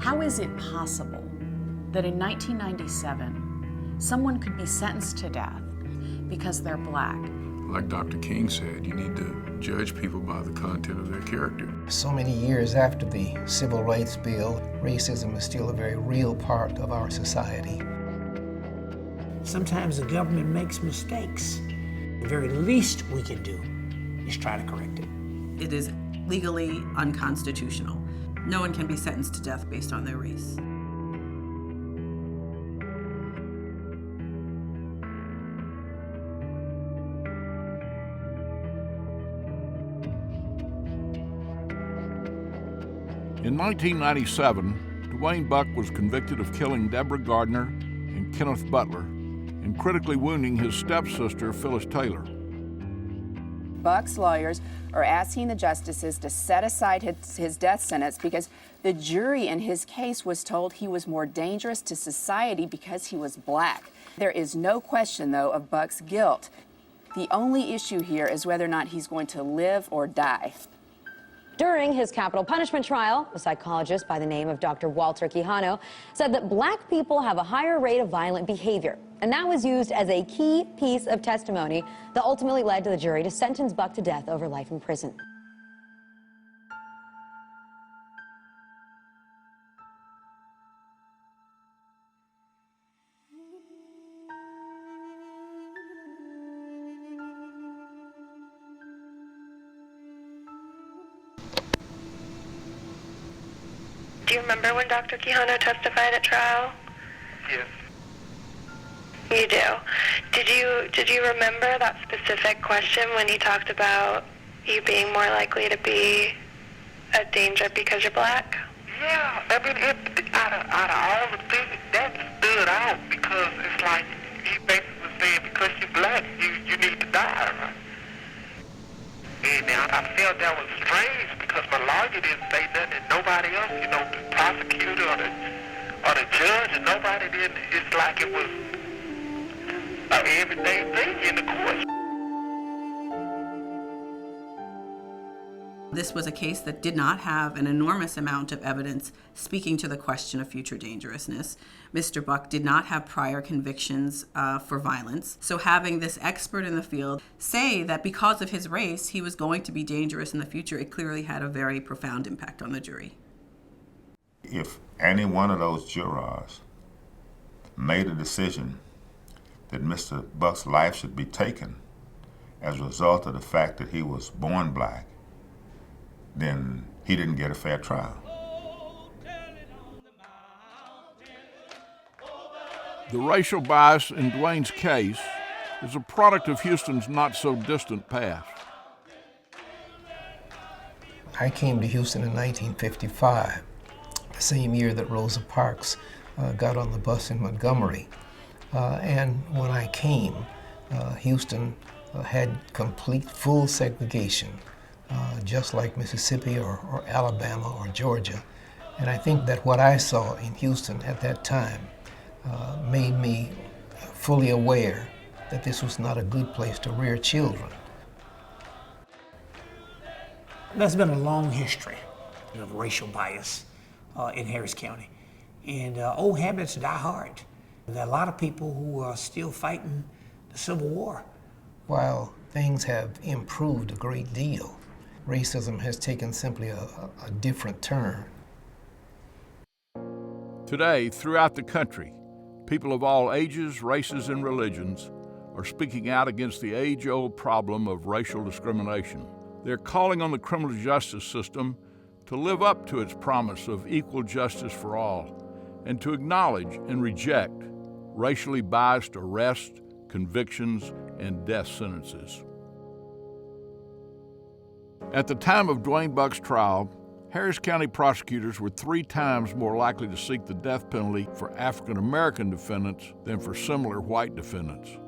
How is it possible that in 1997, someone could be sentenced to death because they're black? Like Dr. King said, you need to judge people by the content of their character. So many years after the Civil Rights Bill, racism is still a very real part of our society. Sometimes the government makes mistakes. The very least we can do is try to correct it. It is legally unconstitutional. No one can be sentenced to death based on their race. In 1997, Duane Buck was convicted of killing Deborah Gardner and Kenneth Butler and critically wounding his stepsister, Phyllis Taylor. Buck's lawyers are asking the justices to set aside his death sentence because the jury in his case was told he was more dangerous to society because he was black. There is no question, though, of Buck's guilt. The only issue here is whether or not he's going to live or die. During his capital punishment trial, a psychologist by the name of Dr. Walter Quijano said that black people have a higher rate of violent behavior. And that was used as a key piece of testimony that ultimately led to the jury to sentence Buck to death over life in prison. Do you remember when Dr. Quijano testified at trial? Yes. You do. Did you remember that specific question when he talked about you being more likely to be a danger because you're black? Yeah, I mean, out of all the things, that stood out because it's like he basically said because you're black, you need to die, right? And I felt that was strange because my lawyer didn't say nothing and nobody else, you know, the prosecutor or the judge, and nobody did. It's like it was an everyday thing in the court. This was a case that did not have an enormous amount of evidence speaking to the question of future dangerousness. Mr. Buck did not have prior convictions for violence. So having this expert in the field say that because of his race, he was going to be dangerous in the future, it clearly had a very profound impact on the jury. If any one of those jurors made a decision that Mr. Buck's life should be taken as a result of the fact that he was born black, then he didn't get a fair trial. The racial bias in Duane's case is a product of Houston's not-so-distant past. I came to Houston in 1955, the same year that Rosa Parks got on the bus in Montgomery. And when I came, Houston had complete, full segregation, just like Mississippi or Alabama or Georgia. And I think that what I saw in Houston at that time made me fully aware that this was not a good place to rear children. There's been a long history of racial bias in Harris County. And old habits die hard. There are a lot of people who are still fighting the Civil War. While things have improved a great deal, racism has taken simply a different turn. Today, throughout the country, people of all ages, races, and religions are speaking out against the age-old problem of racial discrimination. They're calling on the criminal justice system to live up to its promise of equal justice for all and to acknowledge and reject racially biased arrests, convictions, and death sentences. At the time of Duane Buck's trial, Harris County prosecutors were 3 times more likely to seek the death penalty for African American defendants than for similar white defendants.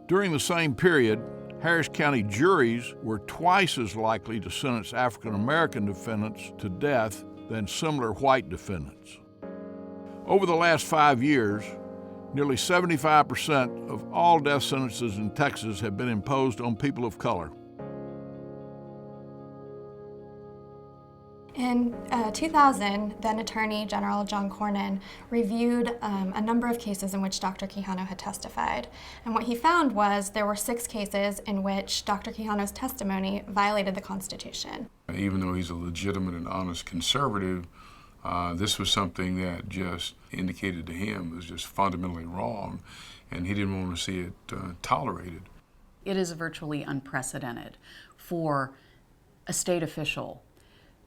During the same period, Harris County juries were twice as likely to sentence African American defendants to death than similar white defendants. Over the last 5 years, nearly 75% of all death sentences in Texas have been imposed on people of color. In 2000, then Attorney General John Cornyn reviewed a number of cases in which Dr. Quijano had testified. And what he found was there were 6 cases in which Dr. Quijano's testimony violated the Constitution. Even though he's a legitimate and honest conservative, this was something that just indicated to him was just fundamentally wrong, and he didn't want to see it tolerated. It is virtually unprecedented for a state official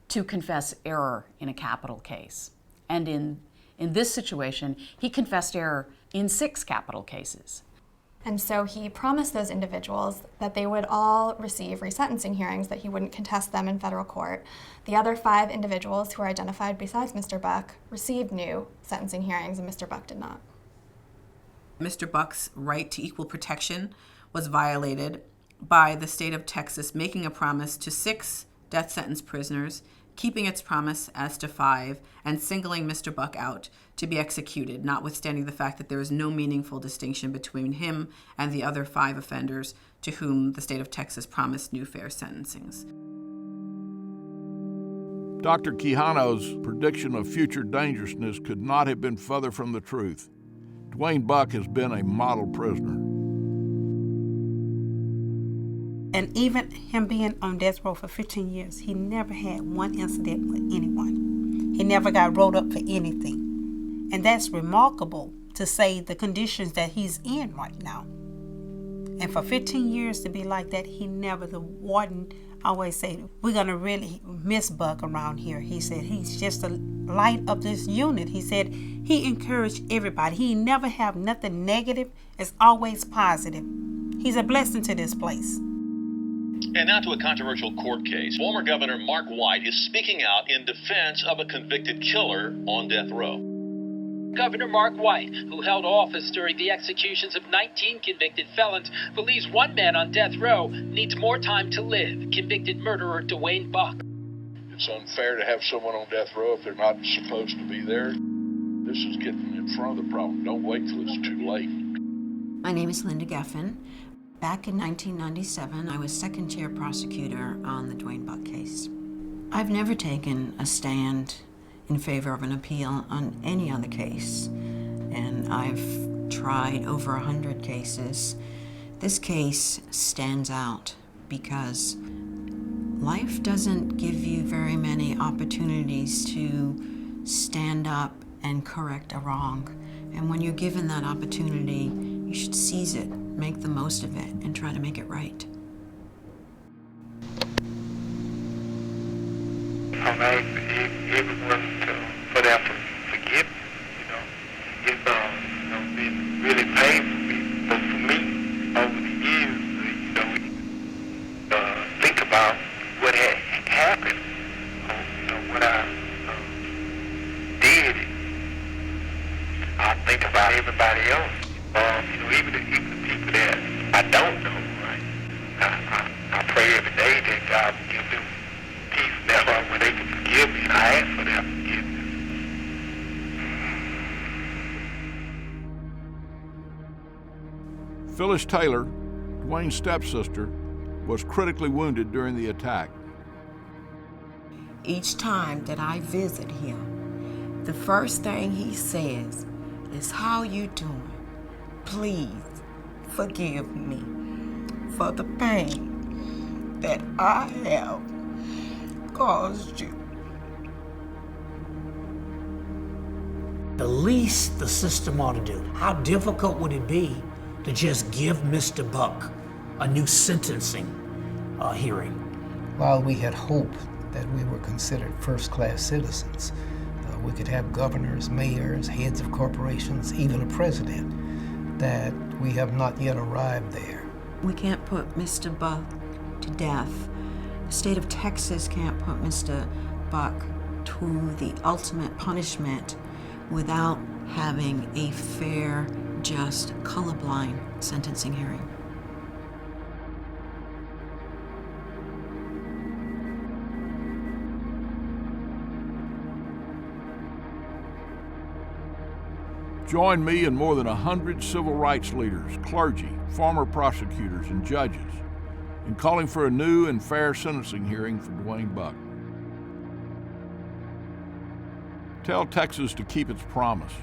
to confess error in a capital case. And in this situation, he confessed error in 6 capital cases. And so he promised those individuals that they would all receive resentencing hearings, that he wouldn't contest them in federal court. The other 5 individuals who were identified besides Mr. Buck received new sentencing hearings, and Mr. Buck did not. Mr. Buck's right to equal protection was violated by the state of Texas making a promise to 6 death sentence prisoners, keeping its promise as to 5, and singling Mr. Buck out to be executed, notwithstanding the fact that there is no meaningful distinction between him and the other 5 offenders to whom the state of Texas promised new fair sentencings. Dr. Quijano's prediction of future dangerousness could not have been further from the truth. Duane Buck has been a model prisoner. And even him being on death row for 15 years, he never had one incident with anyone. He never got wrote up for anything. And that's remarkable to say the conditions that he's in right now. And for 15 years to be like that, the warden always said, we're going to really miss Buck around here. He said, he's just the light of this unit. He said, he encouraged everybody. He never have nothing negative. It's always positive. He's a blessing to this place. And now to a controversial court case. Former Governor Mark White is speaking out in defense of a convicted killer on death row. Governor Mark White, who held office during the executions of 19 convicted felons, believes one man on death row needs more time to live, convicted murderer Duane Buck. It's unfair to have someone on death row if they're not supposed to be there. This is getting in front of the problem. Don't wait till it's too late. My name is Linda Geffen. Back in 1997, I was second chair prosecutor on the Duane Buck case. I've never taken a stand in favor of an appeal on any other case, and I've tried over 100 cases. This case stands out because life doesn't give you very many opportunities to stand up and correct a wrong. And when you're given that opportunity, you should seize it, make the most of it, and try to make it right. I'm asking everyone for their forgiveness, It's been really painful for me over the years, think about what had happened, what I did. I think about everybody else, even the people that I don't know, right? I pray every day that God will give them peace in their heart where they can forgive me, and I ask for their forgiveness. Phyllis Taylor, Duane's stepsister, was critically wounded during the attack. Each time that I visit him, the first thing he says is, "How you doing? Please forgive me for the pain that I have caused you." The least the system ought to do, how difficult would it be to just give Mr. Buck a new sentencing hearing? While we had hoped that we were considered first-class citizens, we could have governors, mayors, heads of corporations, even a president, that we have not yet arrived there. We can't put Mr. Buck to death. The state of Texas can't put Mr. Buck to the ultimate punishment without having a fair, just, colorblind sentencing hearing. Join me and more than 100 civil rights leaders, clergy, former prosecutors, and judges in calling for a new and fair sentencing hearing for Duane Buck. Tell Texas to keep its promise.